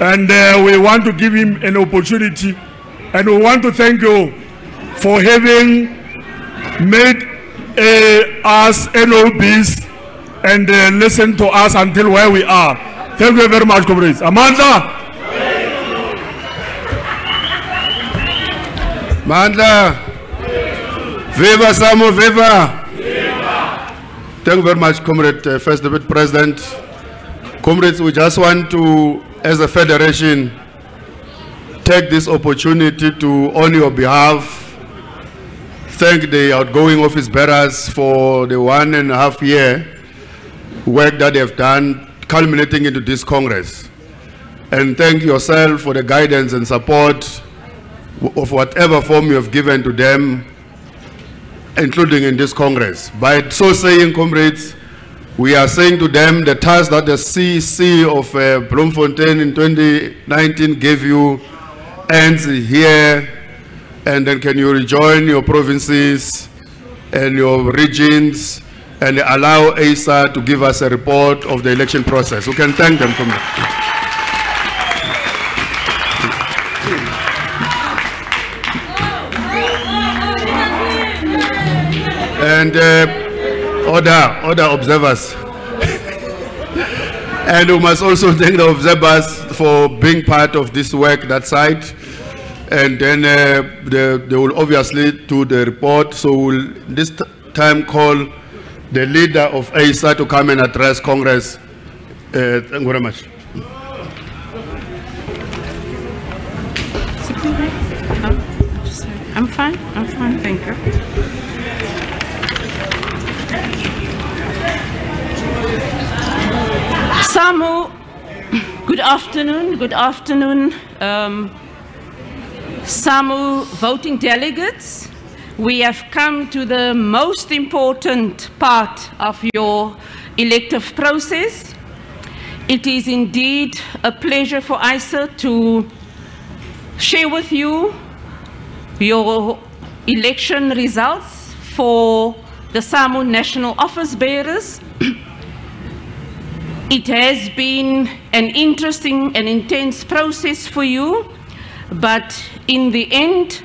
And we want to give him an opportunity, and we want to thank you for having made us NOBs and listen to us until where we are. Thank you very much, comrades. Amanda. Mandla. Viva SAMWU, viva. Thank you very much, Comrade First Deputy President. Comrades, we just want to, as a federation, take this opportunity to, on your behalf, thank the outgoing office bearers for the 1.5 year work that they have done, culminating into this Congress. And thank yourself for the guidance and support of whatever form you have given to them, including in this Congress. By so saying, comrades, we are saying to them the task that the CC of Bloemfontein in 2019 gave you ends here, and then can you rejoin your provinces and your regions and allow ASA to give us a report of the election process. We can thank them, comrades. And other observers. And we must also thank the observers for being part of this work, that side. And then they will obviously do the report. So we'll this time call the leader of ASA to come and address Congress. Thank you very much. I'm fine, thank you. SAMWU, good afternoon, SAMWU voting delegates. We have come to the most important part of your elective process. It is indeed a pleasure for ISA to share with you your election results for the SAMWU National Office Bearers. It has been an interesting and intense process for you, but in the end,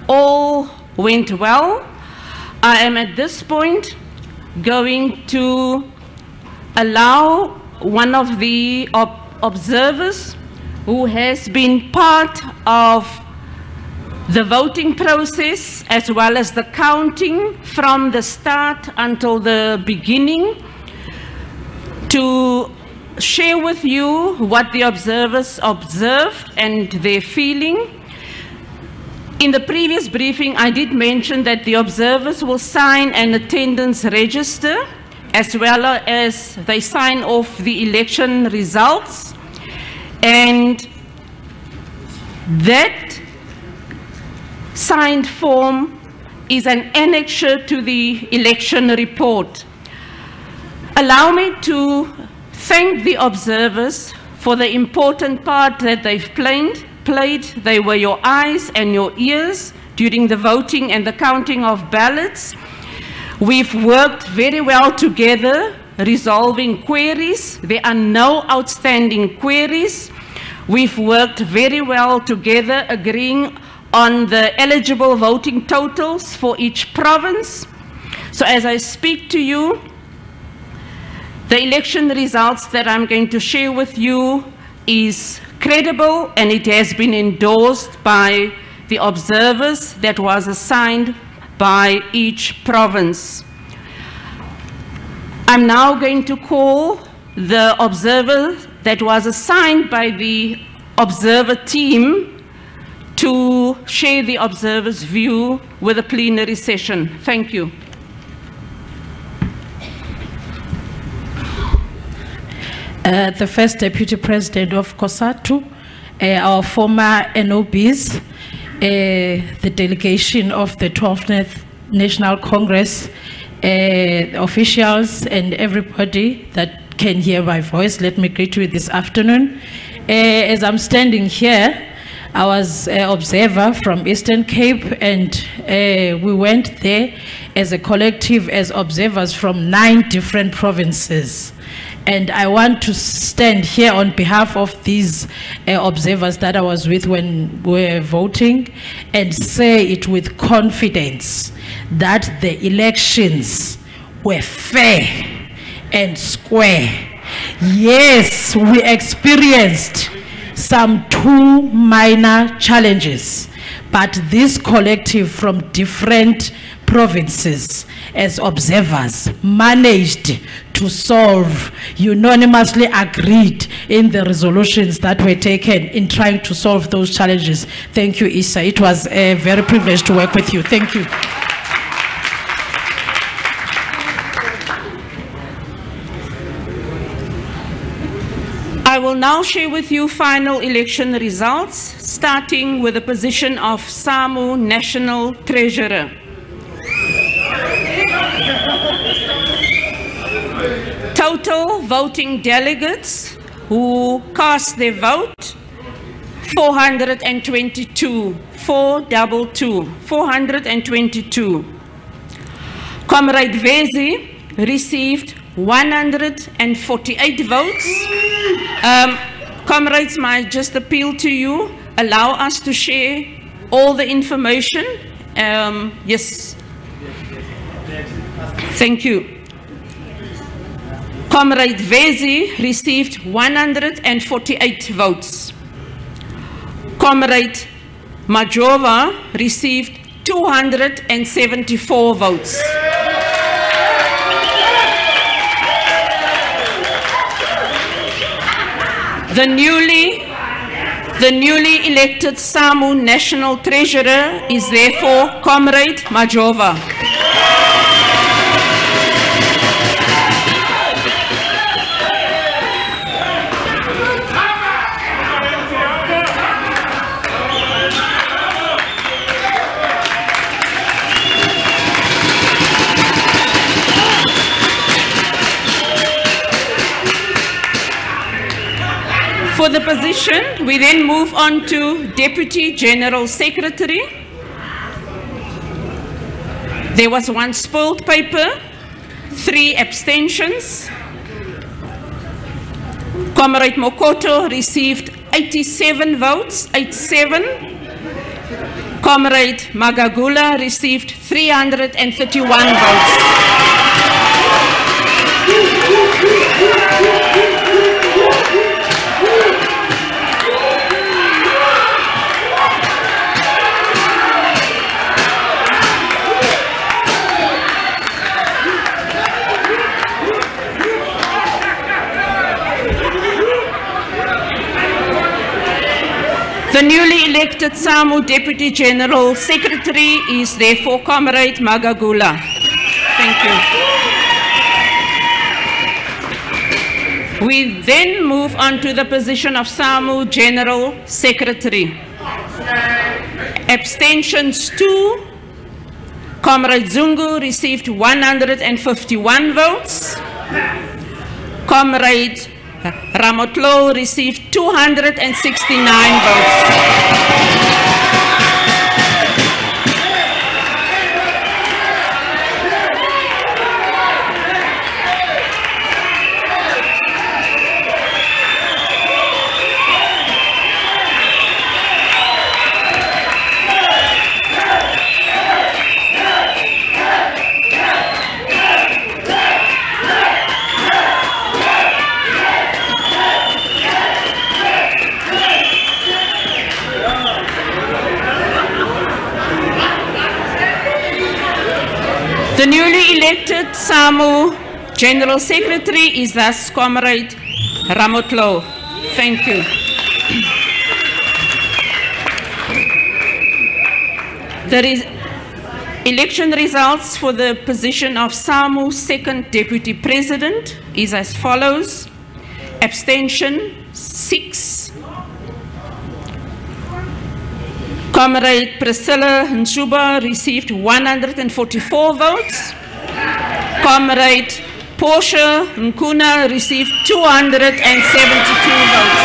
all went well. I am at this point going to allow one of the observers who has been part of the voting process as well as the counting from the start until the beginning to share with you what the observers observed and their feeling. In the previous briefing, I did mention that the observers will sign an attendance register as well as they sign off the election results, and that signed form is an annexure to the election report. Allow me to thank the observers for the important part that they've played. They were your eyes and your ears during the voting and the counting of ballots. We've worked very well together, resolving queries. There are no outstanding queries. We've worked very well together, agreeing on the eligible voting totals for each province. So as I speak to you, the election results that I'm going to share with you is credible, and it has been endorsed by the observers that was assigned by each province. I'm now going to call the observer that was assigned by the observer team to share the observer's view with the plenary session. Thank you. The First Deputy President of COSATU, our former NOBs, the delegation of the 12th National Congress, officials and everybody that can hear my voice, let me greet you this afternoon. As I'm standing here, I was an observer from Eastern Cape, and we went there as a collective, as observers from 9 different provinces. And I want to stand here on behalf of these observers that I was with when we were voting and say it with confidence that the elections were fair and square. Yes, we experienced some 2 minor challenges, but this collective from different provinces as observers managed to solve, unanimously agreed in the resolutions that were taken in trying to solve those challenges. Thank you, Issa. It was a very privilege to work with you. Thank you. I will now share with you final election results, starting with the position of SAMWU National Treasurer. Total voting delegates who cast their vote, 422. 422. Comrade Vezi received 148 votes. Comrades, might just appeal to you, allow us to share all the information. Yes. Thank you. Comrade Vezi received 148 votes. Comrade Majova received 274 votes. The newly elected SAMWU National Treasurer is therefore Comrade Majova. For the position, we then move on to Deputy General Secretary. There was 1 spoiled paper, 3 abstentions. Comrade Mokoto received 87 votes, 87. Comrade Magagula received 331 votes. The newly elected SAMWU Deputy General Secretary is therefore Comrade Magagula. Thank you. We then move on to the position of SAMWU General Secretary. Abstentions 2. Comrade Zungu received 151 votes. Comrade Ramotlo received 269 votes. The newly elected SAMWU General Secretary is thus Comrade Ramotlo. Thank you. The election results for the position of SAMWU Second Deputy President is as follows. Abstention 6. Comrade Priscilla Nsuba received 144 votes. Comrade Portia Nkuna received 272 votes.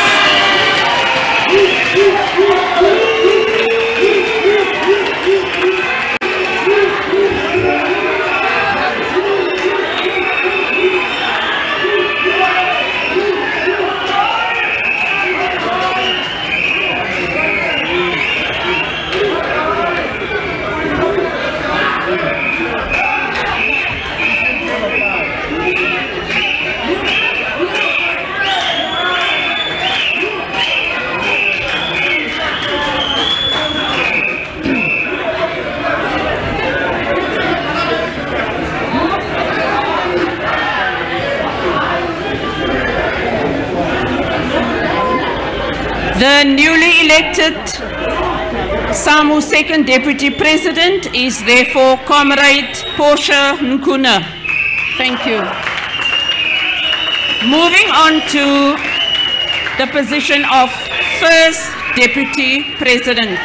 The newly elected SAMWU second deputy president is therefore Comrade Portia Nkuna. Thank you. Moving on to the position of first deputy president.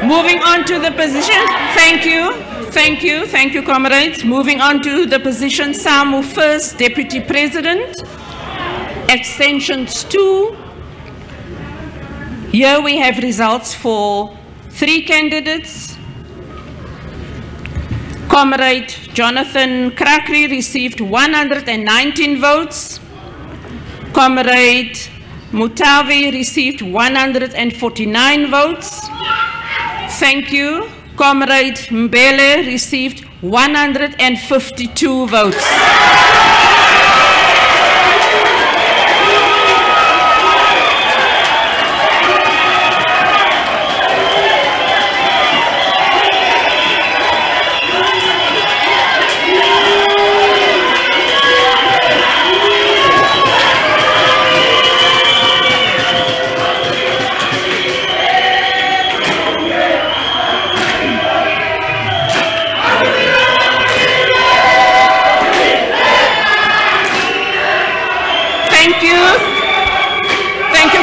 Moving on to the position, thank you comrades. Moving on to the position SAMWU first deputy president, extensions 2. Here we have results for 3 candidates. Comrade Jonathan Krakri received 119 votes. Comrade Mutavi received 149 votes. Thank you. Comrade Mbele received 152 votes.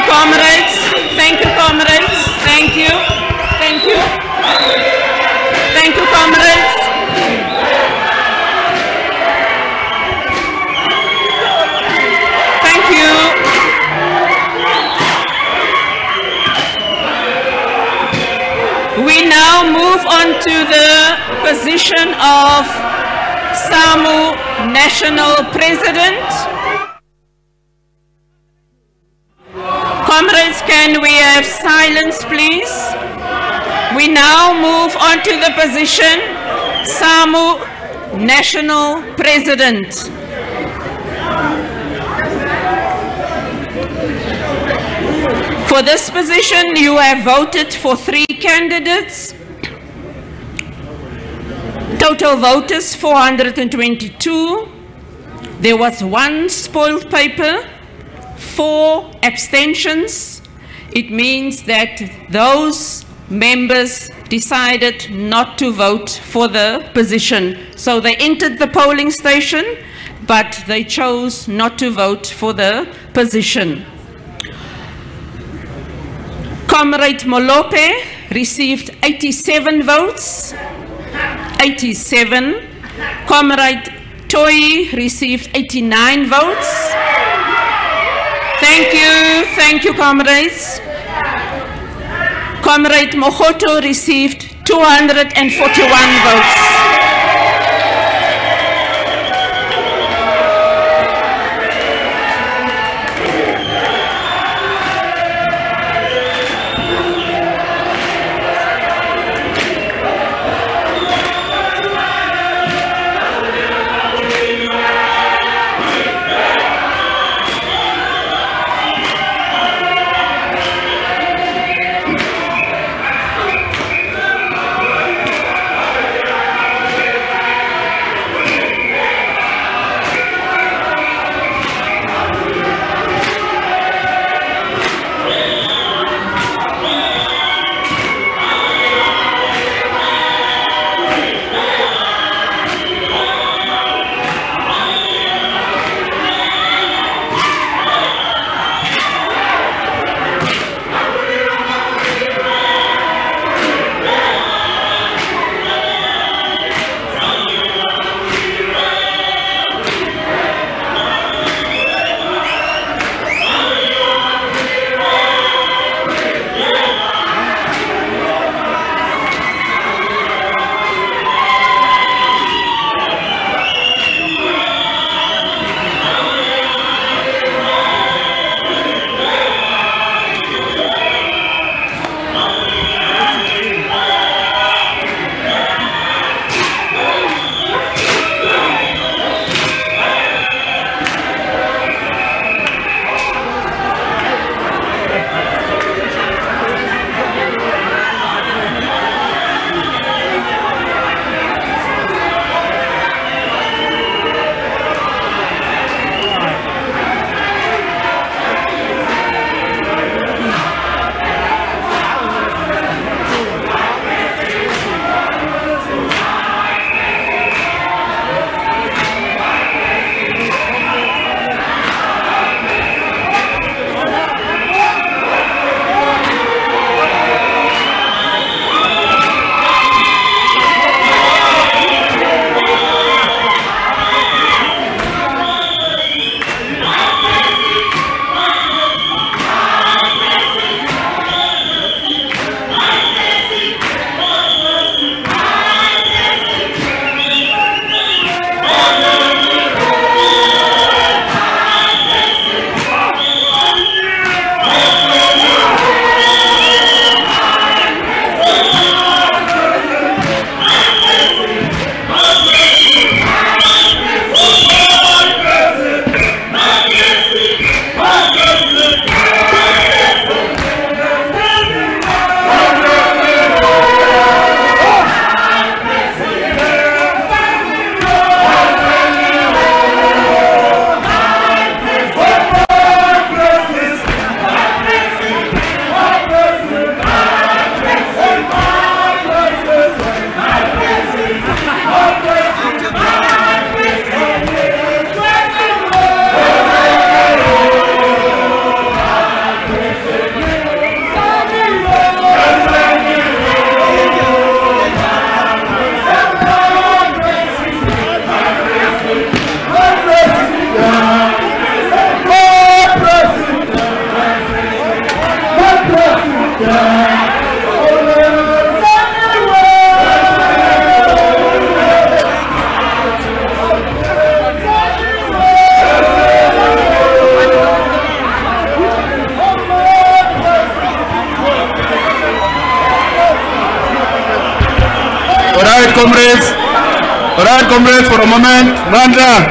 Comrades, thank you comrades, thank you, thank you, thank you comrades. Thank you. We now move on to the position of SAMWU National President. Comrades, can we have silence, please? We now move on to the position SAMWU National President. For this position, you have voted for 3 candidates. Total voters 422. There was 1 spoiled paper. 4 abstentions. It means that those members decided not to vote for the position. So they entered the polling station, but they chose not to vote for the position. Comrade Molope received 87 votes. 87. Comrade Toyi received 89 votes. Thank you comrades. Comrade Mogoto received 241 votes. All right, comrades, for a moment. Mandla,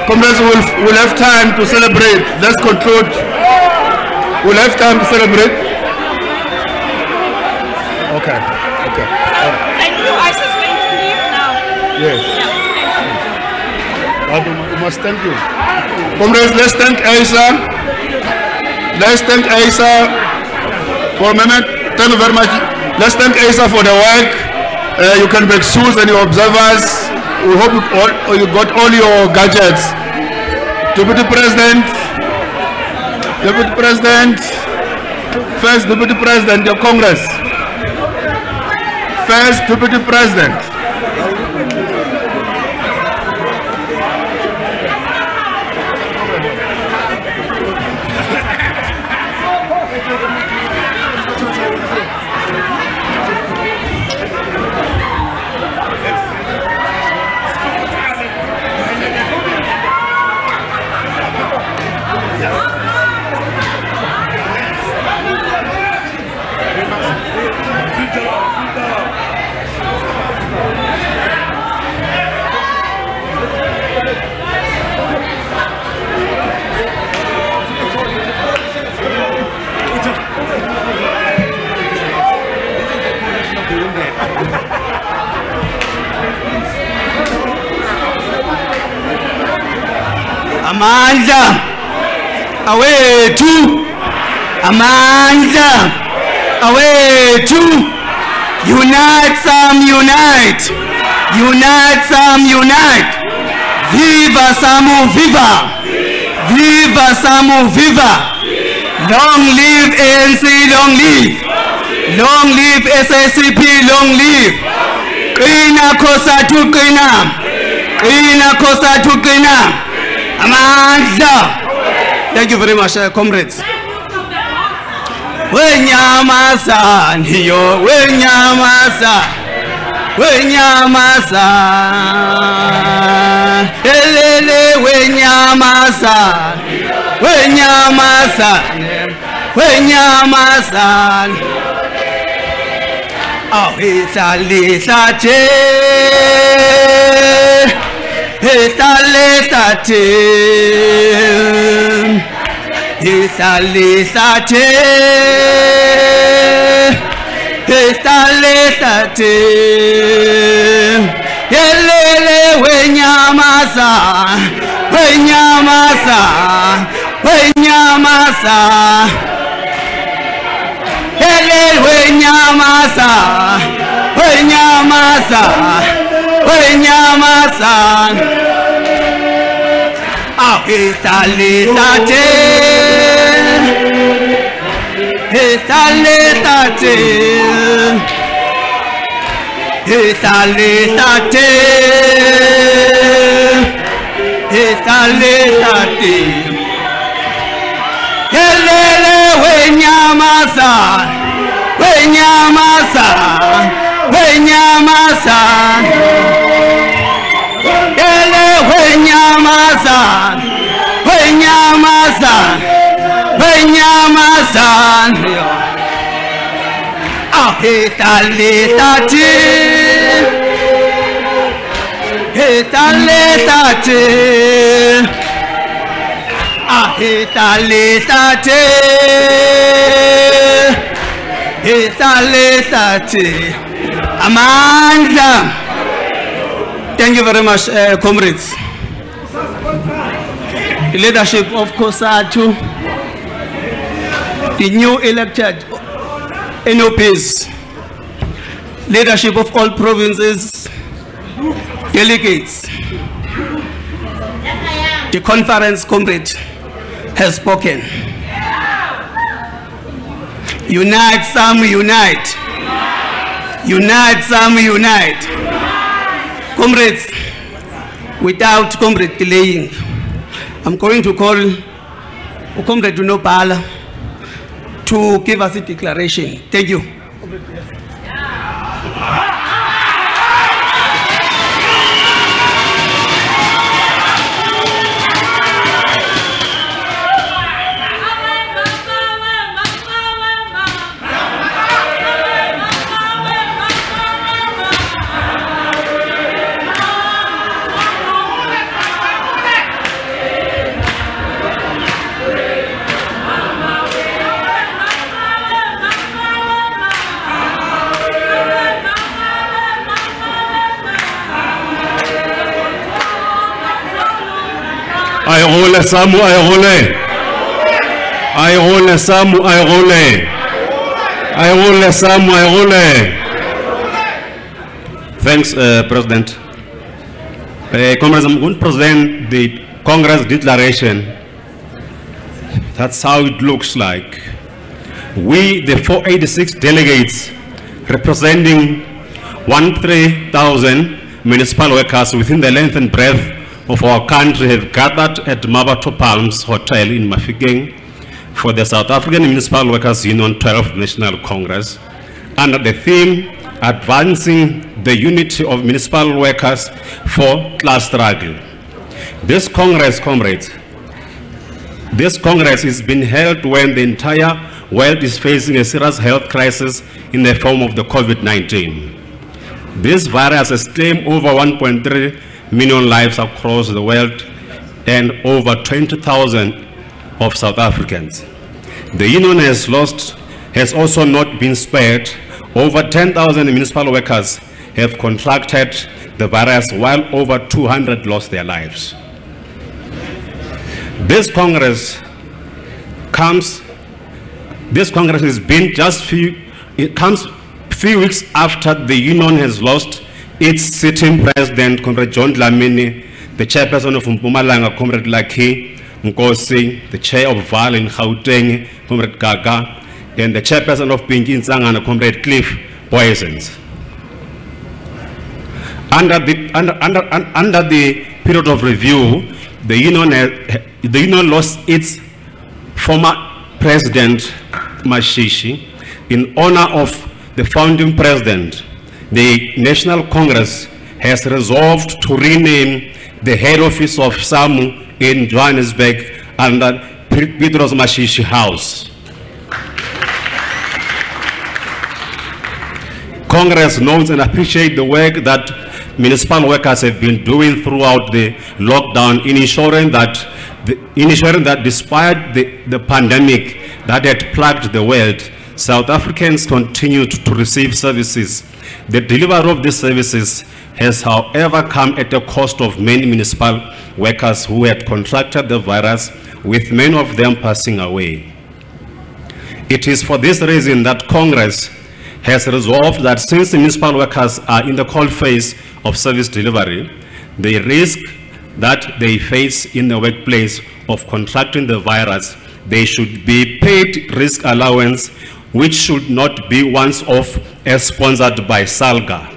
comrades, will have time to celebrate. Let's conclude. We'll have time to celebrate. Okay. Okay. Thank you. I was going to leave now. Yes. Yeah, We must thank you. Comrades, let's thank Aisa. Let's thank Aisa for a moment. Thank you very much. Let's thank Aisa for the work. You can be excused and your observers. We hope you got all your gadgets. Deputy President, First Deputy President of Congress, First Deputy President. Amandla awethu, Amandla awethu. Unite, some unite. Unite, some unite. Viva SAMWU, viva. Viva SAMWU, viva. Long live ANC, long live. Long live SACP, long live. Qina Khosathu, qina. Qina Khosathu, qina. Amandla. Thank you very much, comrades. Wenyamazani yo, wenyamazani, wenyamazani, elele wenyamazani, wenyamazani, wenyamazani. Oh, isalitache, isalitache. Isalitache, isalitache. Elele wenyamazani, wenyamazani, wenyamazani. Elele wenyamazani, wenyamazani, wenyamazani. Oh, isalitache, isalitache, isalitache, isalitache. Elele wenyamazani, wenyamazani, wenyamazani. Ele wenyamazani, wenyamazani, wenyamazani. Ah, isalitache, isalitache. Ah, isalitache, isalitache. Amandla. Thank you very much, comrades. The leadership of COSATU, the new elected NOPs, leadership of all provinces, delegates. The conference comrade has spoken. Unite, SAMWU, unite. Unite, SAMWU, unite. Comrades, without comrade delaying, I'm going to call Comrade Unopala to give us a declaration. Thank you. Ayole SAMWU, ayole. Ayole SAMWU, ayole. Ayole SAMWU, ayole. Thanks, President. Comrades, I'm going to present the Congress declaration. That's how it looks like. We, the 486 delegates, representing 13,000 municipal workers within the length and breadth of our country, have gathered at Mabato Palms Hotel in Mafikeng for the South African Municipal Workers Union 12th National Congress under the theme Advancing the Unity of Municipal Workers for Class Struggle. This Congress, comrades, this Congress is being held when the entire world is facing a serious health crisis in the form of the COVID-19. This virus has claimed over 1.3 million lives across the world and over 20,000 of South Africans. The union has also not been spared. Over 10,000 municipal workers have contracted the virus, while over 200 lost their lives. This Congress has been it comes few weeks after the union has lost its sitting president, Comrade John Dlamini, the chairperson of Mpumalanga, Comrade Laki Nkosi, the chair of VAL in Gauteng, Comrade Gaga, and the chairperson of Pinkin Nsangana, Comrade Cliff Poisons. Under the period of review, the union lost its former president, Mashishi. In honor of the founding president, the National Congress has resolved to rename the head office of SAMWU in Johannesburg under Petros Mashishi House. Congress notes and appreciates the work that municipal workers have been doing throughout the lockdown in ensuring that despite the pandemic that had plagued the world, South Africans continued to receive services. The delivery of these services has, however, come at the cost of many municipal workers who had contracted the virus, with many of them passing away. It is for this reason that Congress has resolved that since the municipal workers are in the cold phase of service delivery, the risk that they face in the workplace of contracting the virus, they should be paid risk allowance, which should not be once-off as sponsored by SALGA.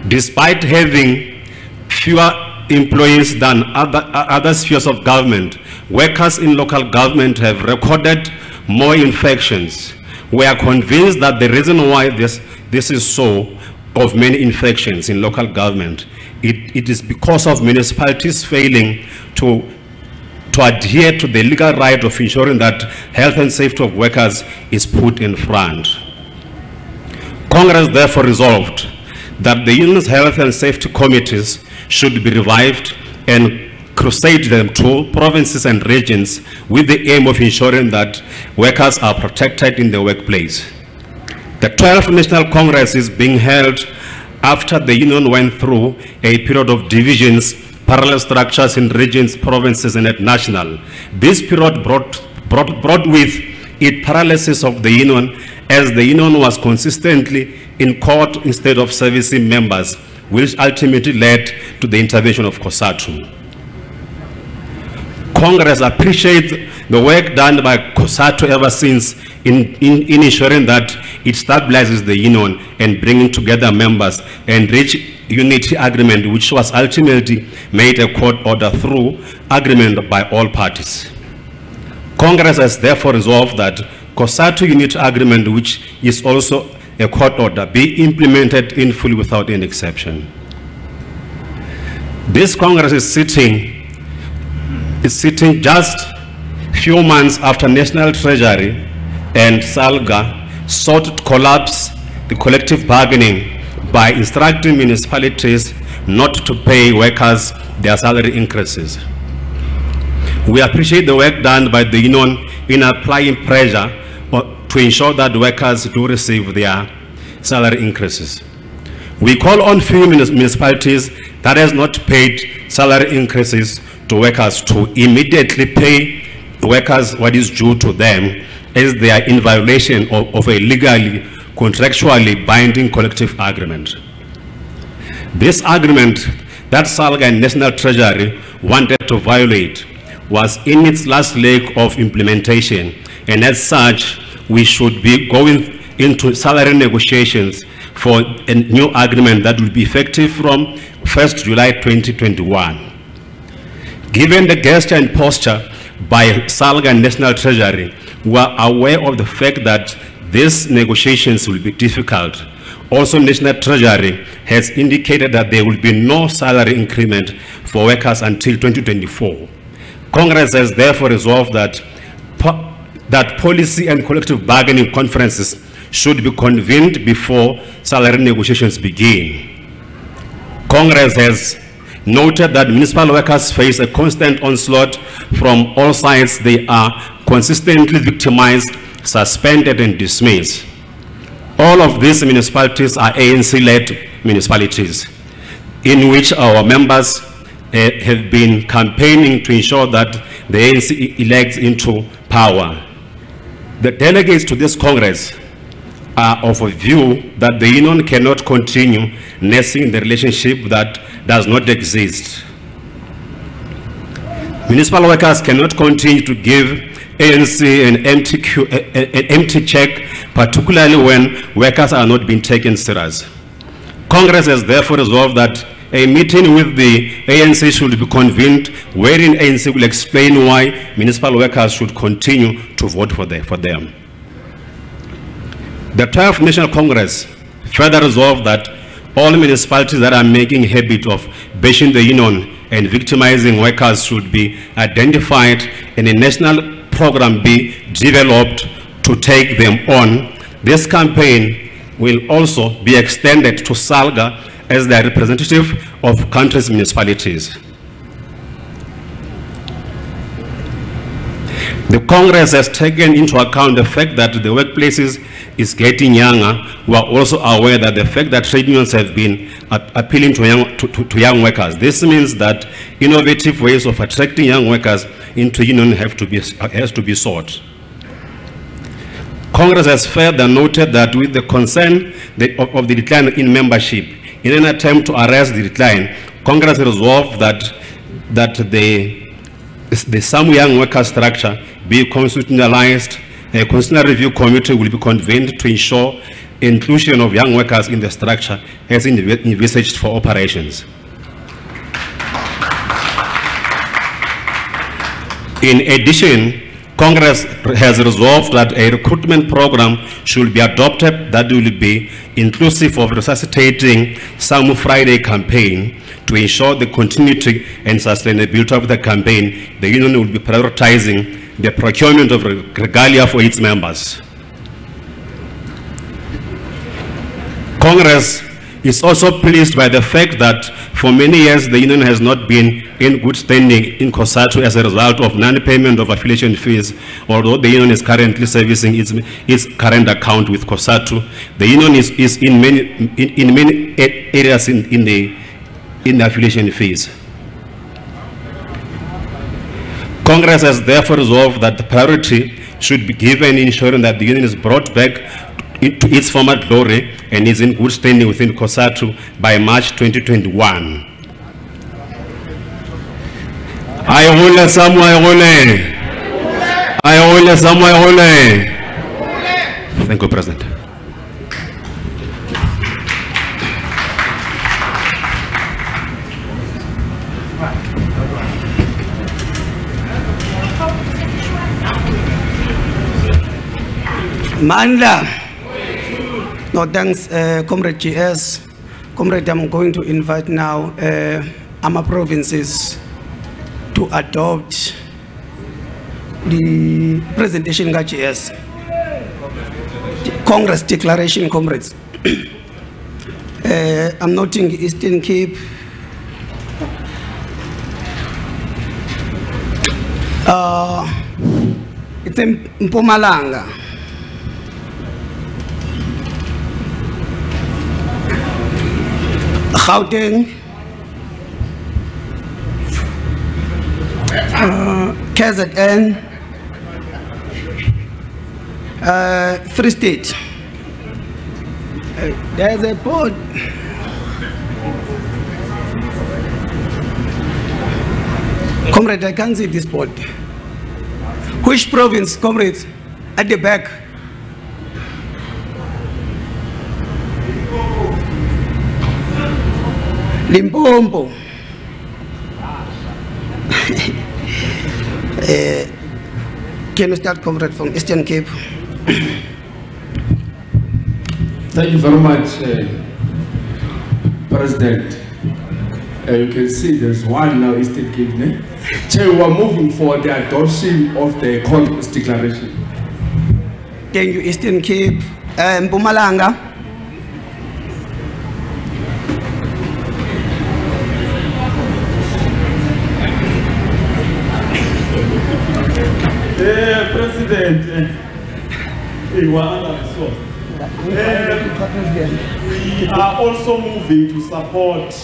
Despite having fewer employees than other spheres of government, workers in local government have recorded more infections. We are convinced that the reason why this is so, of many infections in local government, it is because of municipalities failing to adhere to the legal right of ensuring that health and safety of workers is put in front. Congress therefore resolved that the union's health and safety committees should be revived and crusade them to provinces and regions with the aim of ensuring that workers are protected in the workplace. The 12th National Congress is being held after the union went through a period of divisions, parallel structures in regions, provinces, and at national. This period brought with it paralysis of the union, as the union was consistently in court instead of servicing members, which ultimately led to the intervention of COSATU. Congress appreciates the work done by COSATU ever since in ensuring that it stabilizes the union and bringing together members and reach unity agreement, which was ultimately made a court order through agreement by all parties. Congress has therefore resolved that COSATU unity agreement, which is also a court order, be implemented in full without any exception. This Congress is sitting just few months after National Treasury and SALGA sought to collapse the collective bargaining by instructing municipalities not to pay workers their salary increases. We appreciate the work done by the union in applying pressure to ensure that workers do receive their salary increases. We call on few municipalities that has not paid salary increases to workers to immediately pay workers what is due to them, as they are in violation of a legally, contractually binding collective agreement. This agreement that SALGA and National Treasury wanted to violate was in its last leg of implementation, and as such, we should be going into salary negotiations for a new agreement that will be effective from 1st July 2021. Given the gesture and posture by SALGA and National Treasury, we are aware of the fact that these negotiations will be difficult. Also, National Treasury has indicated that there will be no salary increment for workers until 2024. Congress has therefore resolved that policy and collective bargaining conferences should be convened before salary negotiations begin. Congress has noted that municipal workers face a constant onslaught from all sides. They are consistently victimized, suspended, and dismissed. All of these municipalities are ANC-led municipalities, in which our members have been campaigning to ensure that the ANC elects into power. The delegates to this Congress are of a view that the union cannot continue nursing the relationship that does not exist. Municipal workers cannot continue to give ANC an empty check, particularly when workers are not being taken serious. Congress has therefore resolved that a meeting with the ANC should be convened, wherein ANC will explain why municipal workers should continue to vote for them. The 12th National Congress further resolved that all municipalities that are making a habit of bashing the union and victimizing workers should be identified and a national program be developed to take them on. This campaign will also be extended to SALGA as the representative of country's municipalities. The Congress has taken into account the fact that the workplaces is getting younger. We are also aware that the fact that trade unions have been appealing to young workers. This means that innovative ways of attracting young workers into union has to be sought. Congress has further noted that with the concern of the decline in membership, in an attempt to arrest the decline, Congress resolved that the SAMWU young worker structure be constitutionalized. A constitutional review committee will be convened to ensure inclusion of young workers in the structure as envisaged for operations. In addition, Congress has resolved that a recruitment program should be adopted that will be inclusive of resuscitating SAMWU Friday campaign. To ensure the continuity and sustainability of the campaign, the union will be prioritizing the procurement of regalia for its members. Congress is also pleased by the fact that for many years the union has not been in good standing in COSATU as a result of non-payment of affiliation fees. Although the union is currently servicing its current account with COSATU, the union is in many areas in the affiliation fees. Congress has therefore resolved that the priority should be given in ensuring that the union is brought back to its former glory and is in good standing within COSATU by March 2021. Ayole SAMWU, ayole SAMWU. Thank you, President. Mandla. No, thanks, Comrade GS. Comrade, I'm going to invite now AMA provinces to adopt the presentation of GS. Congress declaration, comrades. I'm noting Eastern Cape. It's in Mpumalanga. Gauteng, KZN, Free State. There's a board. Comrade, I can't see this board. Which province, comrades? At the back. Limpopo. Can you start, comrade, from Eastern Cape? Thank you very much, President. You can see there's one now, Eastern Cape. Chair, we are moving for the adoption of the Congress Declaration. Thank you, Eastern Cape. Mpumalanga. President, we are also moving to support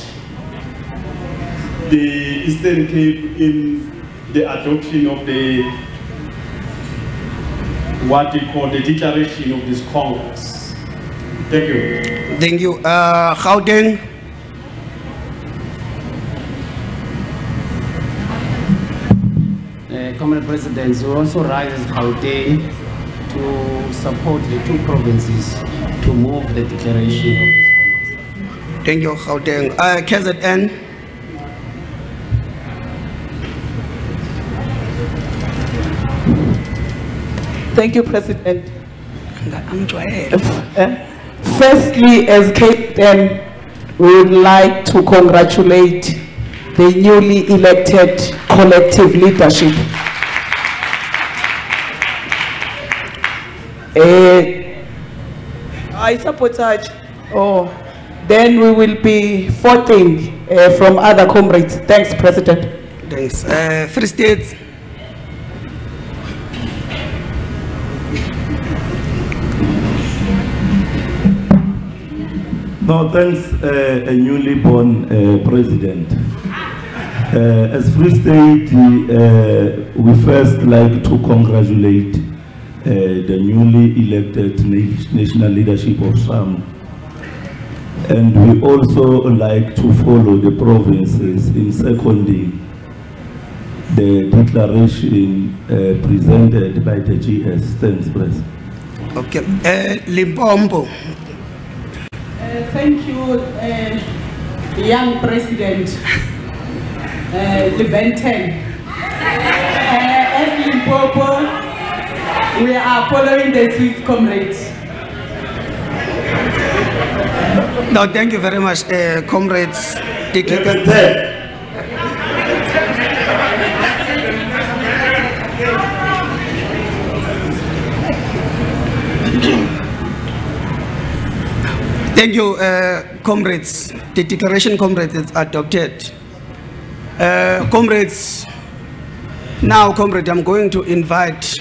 the Eastern Cape in the adoption of the, what we call the declaration of this Congress. Thank you. Thank you. Gauteng. Comrade President, we also rise as Gauteng to support the two provinces to move the declaration of this Congress. Thank you, Gauteng. KZN. Thank you, President. Firstly, as KZN, we would like to congratulate the newly elected collective leadership. I sabotage. Oh, then we will be voting from other comrades. Thanks, President. Thanks. Free State. No, thanks, a newly born president. As Free State, we first like to congratulate the newly elected national leadership of SAMWU. And we also like to follow the provinces in seconding the declaration presented by the GS. Thanks, President. Okay. Limpopo. Thank you, young President Libenten. As Limpopo, we are following the Swiss comrades. No, thank you very much, comrades. Thank you, comrades. The declaration, comrades, is adopted. Comrades, now, comrades, I'm going to invite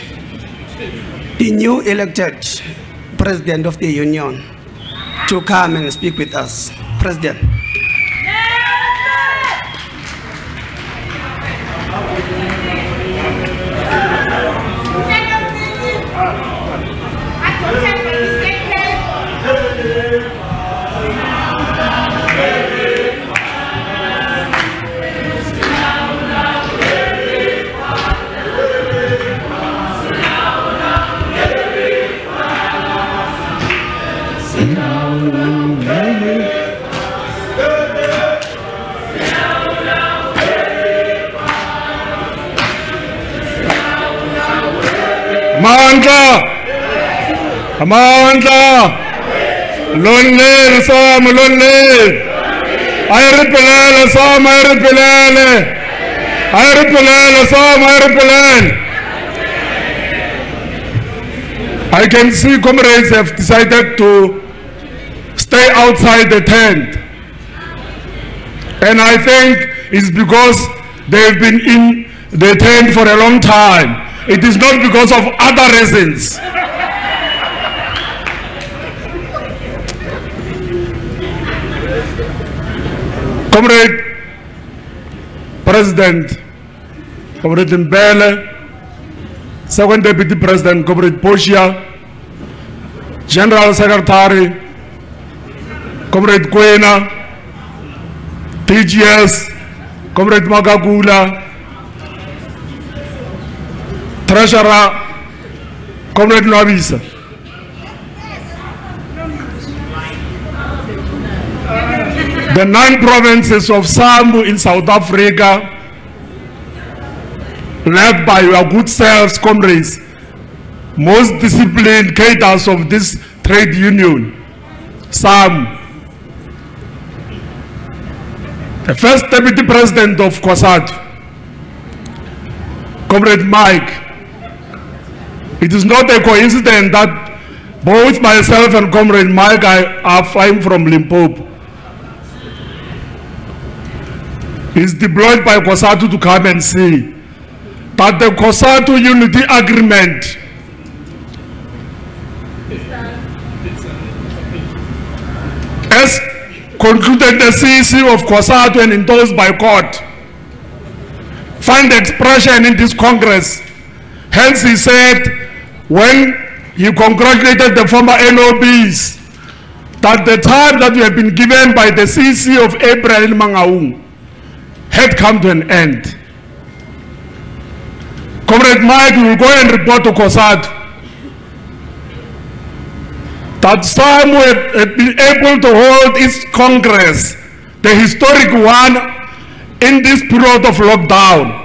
the new elected President of the Union to come and speak with us. President. Amandla, lonely, some lonely. I repel, some I repel, some I repel. I can see comrades have decided to stay outside the tent. And I think it's because they've been in the tent for a long time. It is not because of other reasons. Comrade President, Comrade Mbele, Second Deputy President, Comrade Poshia, General Secretary, Comrade Kwena, TGS, Comrade Magagula, Treasurer, Comrade Nwabisa. The 9 provinces of SAMWU in South Africa, led by your good selves, comrades, most disciplined cadres of this trade union, SAMWU. The first Deputy President of COSATU, Comrade Mike. It is not a coincidence that both myself and Comrade Mike are flying from Limpopo. He's deployed by COSATU to come and see that the COSATU Unity Agreement as concluded the CEC of COSATU and endorsed by court find expression in this Congress. Hence he said, when he congratulated the former NOBs, that the time that you have been given by the CEC of April in Mangaung had come to an end. Comrade Mike will go and report to COSATU that SAMWU had been able to hold its Congress, the historic one, in this period of lockdown.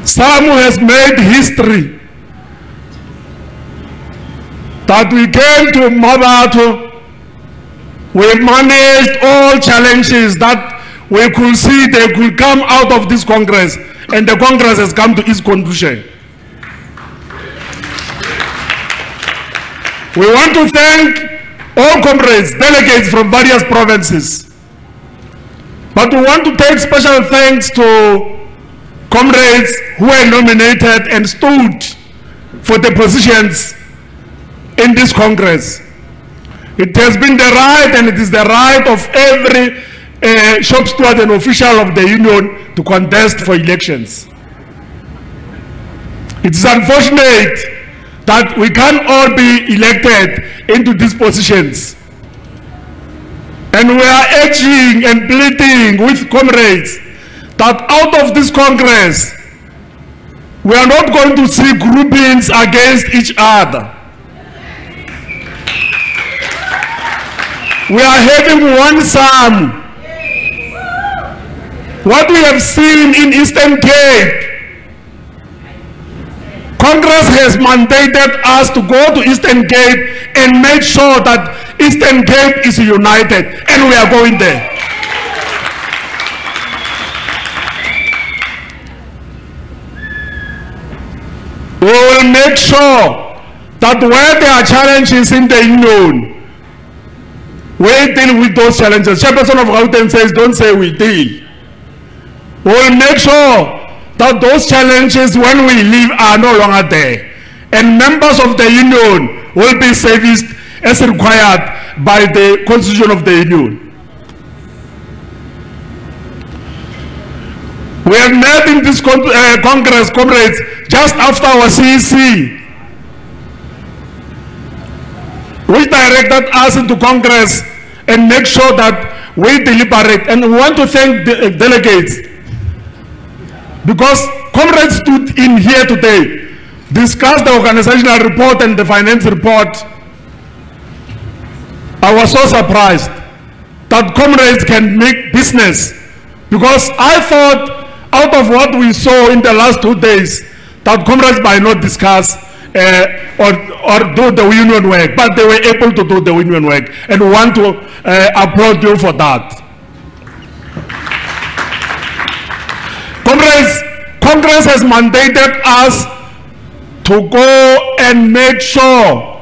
SAMWU has made history that we came to Mabato. We managed all challenges that we could see they could come out of this Congress, and the Congress has come to its conclusion. We want to thank all comrades, delegates from various provinces. But we want to take special thanks to comrades who were nominated and stood for the positions in this Congress. It has been the right, and it is the right of every shop steward and official of the union to contest for elections. It is unfortunate that we can't all be elected into these positions. And we are urging and pleading with comrades that out of this Congress, we are not going to see groupings against each other. We are having one SAMWU. What we have seen in Eastern Cape, Congress has mandated us to go to Eastern Cape and make sure that Eastern Cape is united, and we are going there. We will make sure that where there are challenges in the union, we deal with those challenges. Chairperson of Gauteng says, don't say we deal. We will make sure that those challenges when we leave are no longer there. And members of the union will be serviced as required by the constitution of the union. We have met in this Congress, comrades, just after our CEC, which directed us into Congress and make sure that we deliberate. And we want to thank the delegates, because comrades stood in here today, discussed the organizational report and the finance report. I was so surprised that comrades can make business, because I thought out of what we saw in the last 2 days that comrades might not discuss or do the union work, but they were able to do the union work, and we want to applaud you for that. Comrades, Congress has mandated us to go and make sure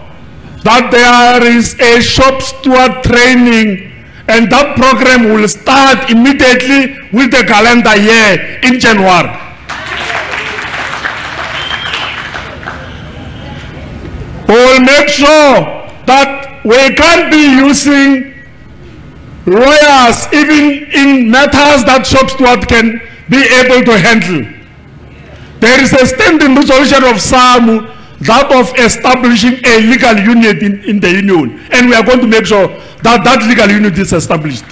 that there is a shop steward training, and that program will start immediately with the calendar year in January. We will make sure that we can't be using lawyers even in matters that shop steward can be able to handle. There is a standing resolution of SAMWU that of establishing a legal unit in the union, and we are going to make sure that that legal unit is established.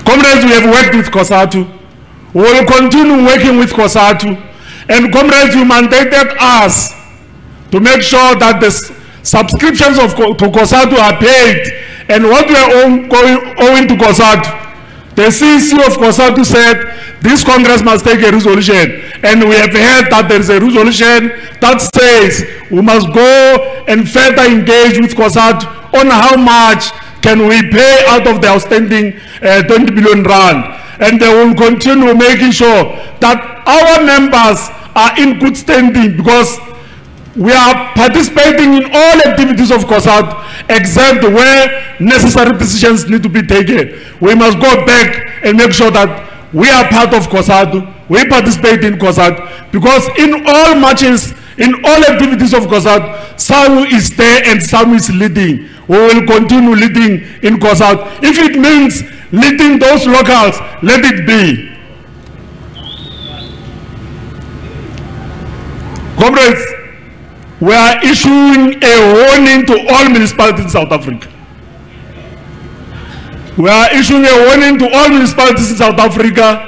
Comrades, we have worked with COSATU. We will continue working with COSATU, and comrades, you mandated us to make sure that the subscriptions to COSATU are paid, and what we are owing to COSATU. The CEC of COSATU said this Congress must take a resolution, and we have heard that there is a resolution that says we must go and further engage with COSATU on how much can we pay out of the outstanding 20 billion rand, and they will continue making sure that our members are in good standing, because we are participating in all activities of COSATU except where necessary decisions need to be taken. We must go back and make sure that we are part of COSATU, we participate in COSATU, because in all matches, in all activities of COSATU, SAMWU is there and SAMWU is leading. We will continue leading in COSATU. If it means leading those locals, let it be. Comrades, we are issuing a warning to all municipalities in South Africa. We are issuing a warning to all municipalities in South Africa.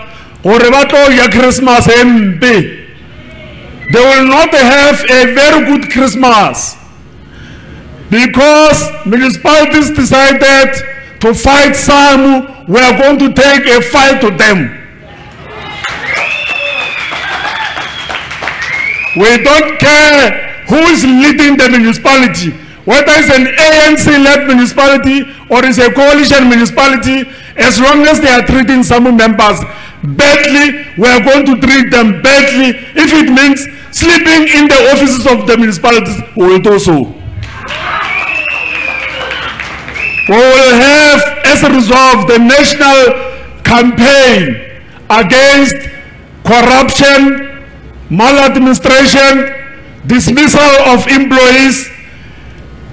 Christmas MP. They will not have a very good Christmas, because municipalities decided to fight SAMWU. We are going to take a fight to them. We don't care who is leading the municipality, whether it's an ANC-led municipality or it's a coalition municipality. As long as they are treating SAMWU members badly, we are going to treat them badly. If it means sleeping in the offices of the municipalities, we will do so. We will have, as a result, the national campaign against corruption, maladministration, dismissal of employees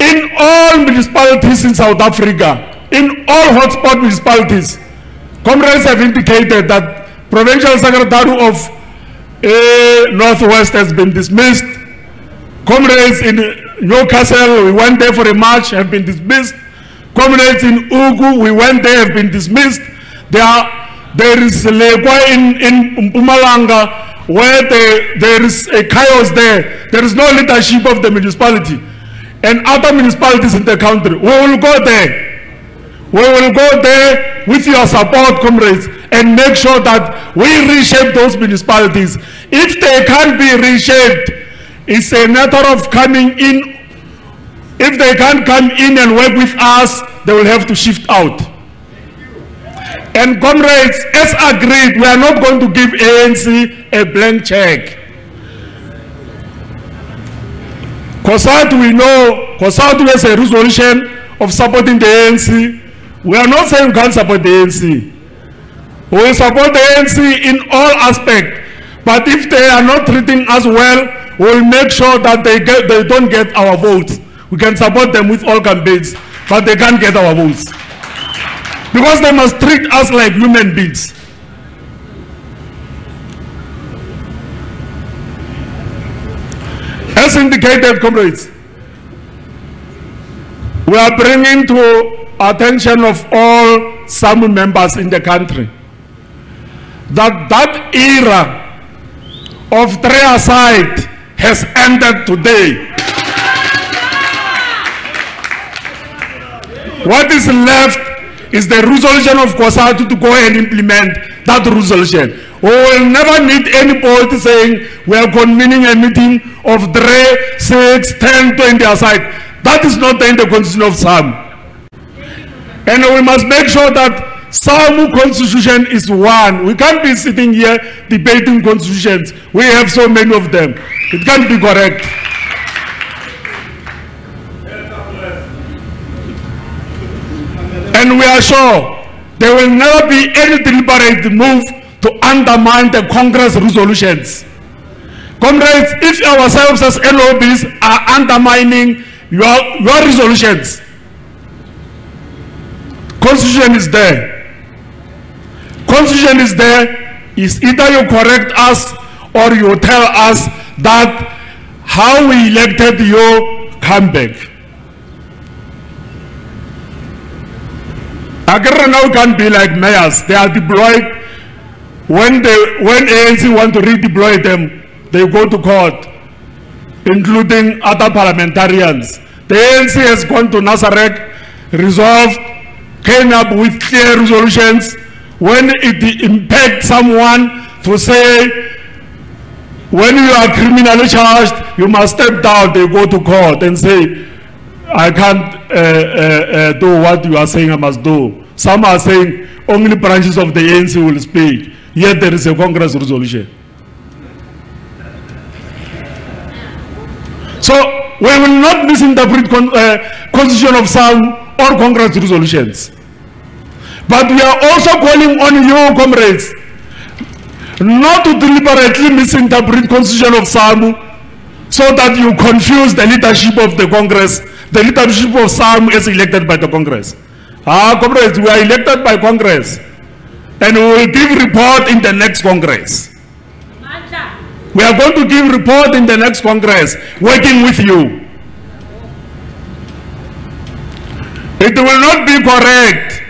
in all municipalities in South Africa, in all hotspot municipalities. Comrades have indicated that Provincial Secretary of Northwest has been dismissed. Comrades in Newcastle, we went there for a march, have been dismissed. Comrades in Ugu, we went there, have been dismissed. There is Legwa in Mpumalanga, where there is a chaos there. There is no leadership of the municipality. And other municipalities in the country, we will go there. We will go there with your support, comrades, and make sure that we reshape those municipalities. If they can't be reshaped, it's a matter of coming in. If they can't come in and work with us, they will have to shift out. And comrades, as agreed, we are not going to give ANC a blank check. COSATU, we know, COSATU has a resolution of supporting the ANC. We are not saying we can't support the ANC. We will support the ANC in all aspects. But if they are not treating us well, we will make sure that they don't get our votes. We can support them with all campaigns, but they can't get our votes, because they must treat us like human beings. As indicated, comrades, we are bringing to attention of all SAMWU members in the country that era of tripartite has ended today. What is left is the resolution of COSATU to go and implement that resolution. We will never need anybody saying we are convening a meeting of 3, 6, 10, 20 aside. That is not in the constitution of SAMWU. And we must make sure that SAMWU constitution is one. We can't be sitting here debating constitutions. We have so many of them. It can't be correct. And we are sure there will never be any deliberate move to undermine the Congress resolutions. Comrades, if ourselves as LOBs are undermining your resolutions, Constitution is there. Constitution is there. Is either you correct us or you tell us that how we elected you come back. Again, now can't be like mayors. They are deployed. When ANC want to redeploy them, they go to court, including other parliamentarians. The ANC has gone to Nasarek, resolved, came up with clear resolutions. When it impacts someone to say, when you are criminally charged, you must step down, they go to court and say, I can't do what you are saying I must do. Some are saying only branches of the ANC will speak, yet there is a Congress resolution. So we will not misinterpret Constitution of SAMWU or Congress resolutions. But we are also calling on you, comrades, not to deliberately misinterpret Constitution of SAMWU so that you confuse the leadership of the Congress, the leadership of SAMWU is elected by the Congress. Comrades, we are elected by Congress and we will give report in the next Congress. We are going to give report in the next Congress, working with you. It will not be correct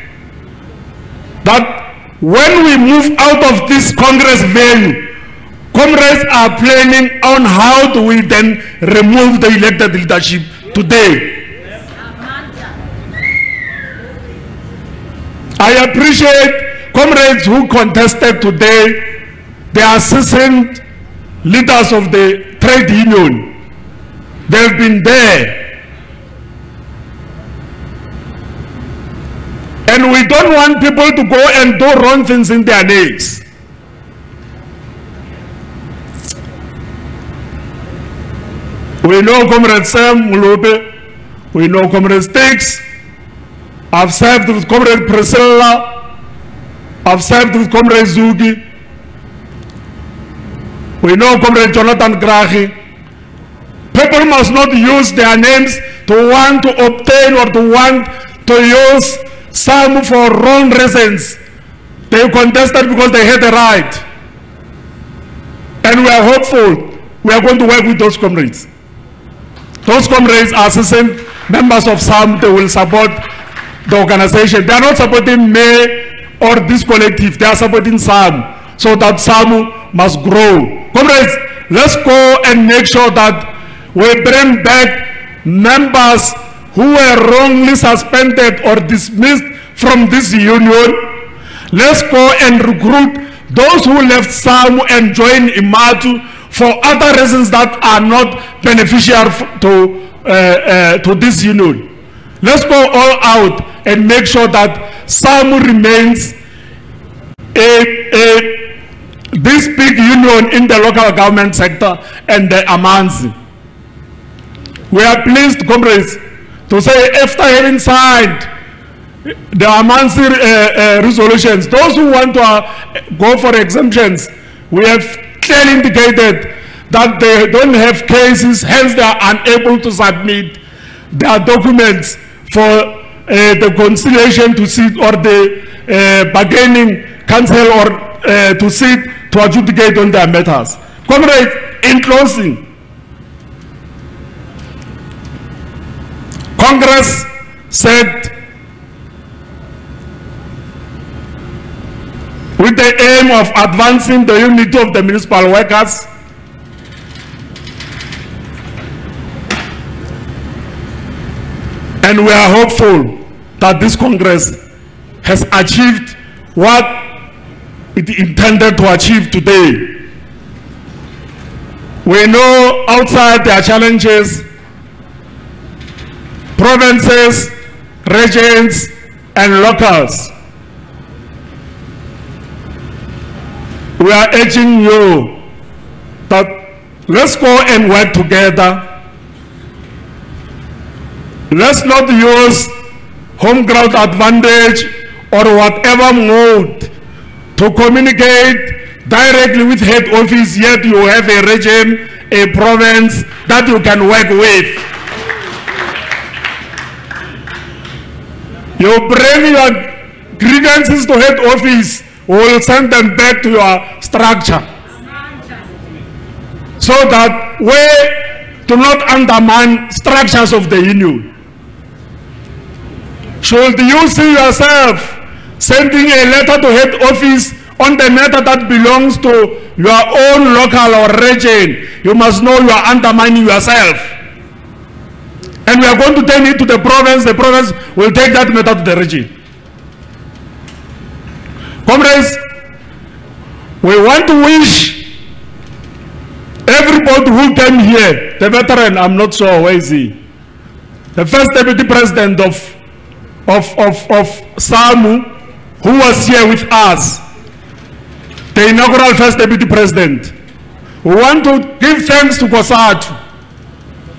that when we move out of this Congress venue, comrades are planning on how do we then remove the elected leadership today. I appreciate comrades who contested today. They are seasoned leaders of the trade union. They've been there. And we don't want people to go and do wrong things in their names. We know Comrade Sam Mulupe, we know Comrade Sticks. I've served with Comrade Priscilla, I've served with Comrade Zugi. We know Comrade Jonathan Grahi. People must not use their names to want to obtain or to want to use some for wrong reasons. They contested because they had a right. And we are hopeful we are going to work with those comrades. Those comrades are seasoned members of SAMWU. They will support the organization. They are not supporting me or this collective. They are supporting SAMWU, so that SAMWU must grow. Comrades, let's go and make sure that we bring back members who were wrongly suspended or dismissed from this union. Let's go and recruit those who left SAMWU and joined IMATU for other reasons that are not beneficial to this union. Let's go all out and make sure that SAMWU remains this big union in the local government sector and the Amanzi. We are pleased, comrades, to say after having signed the Amanzi resolutions, those who want to go for exemptions, we have clearly indicated that they don't have cases, hence they are unable to submit their documents for the conciliation to sit or the bargaining council or to sit to adjudicate on their matters. Comrades, in closing, Congress said with the aim of advancing the unity of the municipal workers, and we are hopeful that this Congress has achieved what it intended to achieve today. We know outside there are challenges, provinces, regions, and locals. We are urging you that let's go and work together. Let's not use home ground advantage or whatever mode to communicate directly with head office, yet you have a region, a province that you can work with. You bring your grievances to head office we will send them back to your structure. So that we do not undermine structures of the union. Should you see yourself sending a letter to head office on the matter that belongs to your own local or region, you must know you are undermining yourself. And we are going to take it to the province will take that matter to the region. Comrades, we want to wish everybody who came here, the veteran, I'm not sure, where is he? The first deputy president of SAMWU, who was here with us, the inaugural first deputy president. We want to give thanks to COSATU,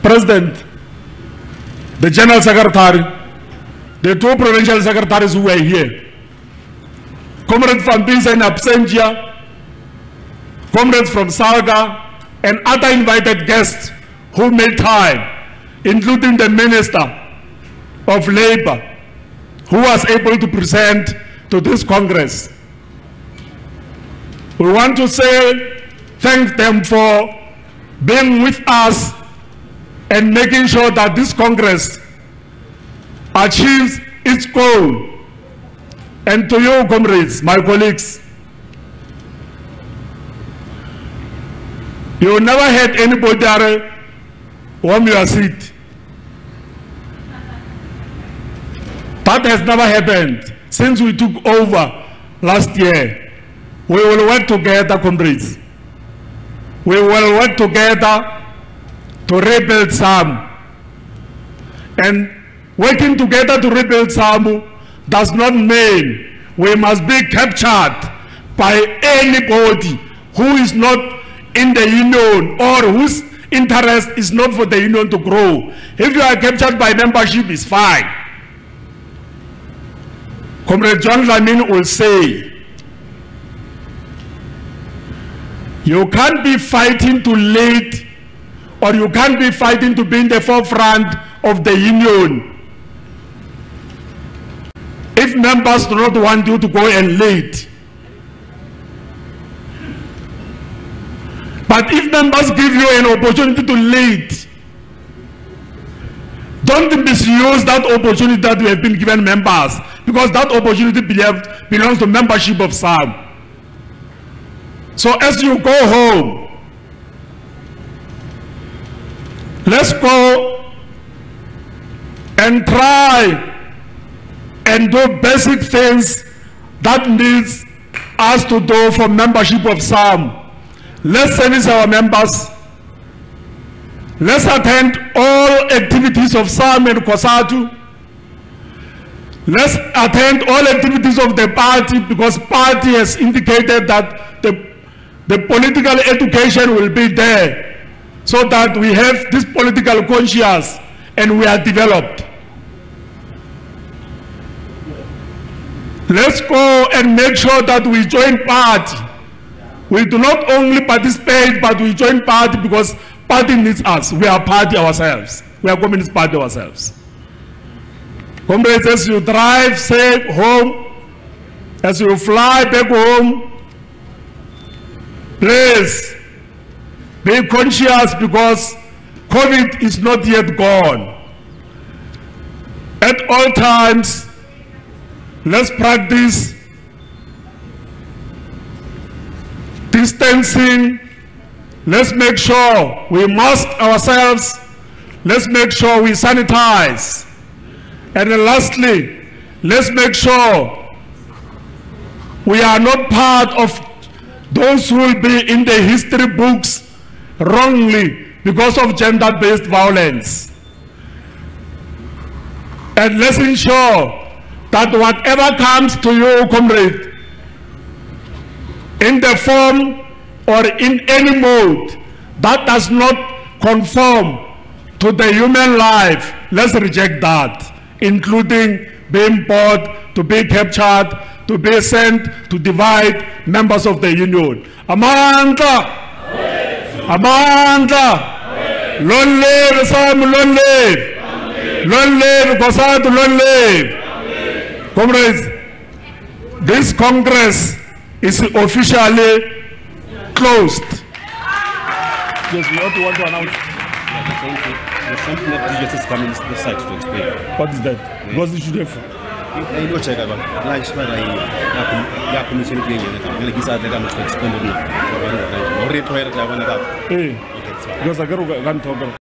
President, the General Secretary, the two provincial secretaries who were here, Comrade from Pinsa in absentia, comrades from Salga, and other invited guests who made time, including the Minister of Labor, who was able to present to this Congress. We want to thank them for being with us and making sure that this Congress achieves its goal. And to you, comrades, my colleagues, you never had anybody warm your seat. That has never happened since we took over last year. We will work together, comrades. We will work together to rebuild SAMWU. And working together to rebuild SAMWU does not mean we must be captured by anybody who is not in the union or whose interest is not for the union to grow. If you are captured by membership, it's fine. Comrade John Lamin will say, you can't be fighting to lead, or you can't be fighting to be in the forefront of the union if members do not want you to go and lead. But if members give you an opportunity to lead, don't misuse that opportunity that we have been given members, because that opportunity belongs to membership of SAMWU. So as you go home, let's go and try and do basic things that needs us to do for membership of SAMWU. Let's service our members. Let's attend all activities of SAMWU and COSATU. Let's attend all activities of the party, because party has indicated that the political education will be there, so that we have this political conscience and we are developed. Let's go and make sure that we join party. We do not only participate, but we join party because party needs us. We are party ourselves. We are Communist Party ourselves. Comrades, as you drive safe home, as you fly back home, please be conscious, because COVID is not yet gone. At all times, let's practice distancing. Let's make sure we mask ourselves. Let's make sure we sanitize. And then lastly, let's make sure we are not part of those who will be in the history books wrongly because of gender-based violence. And let's ensure that whatever comes to you, comrade, in the form or in any mode that does not conform to the human life, let's reject that, including being bought, to be captured, to be sent to divide members of the union. Amandla! Amandla! Long live SAMWU, long live! Long live COSATU, long live! Comrades, this Congress is officially closed. Yes, we also want to announce. There's something that DGS is coming to the site to explain. What is that? Because it should have. I know check about. Like, I commission again. I'm going to explain it. Hey, because I can't talk.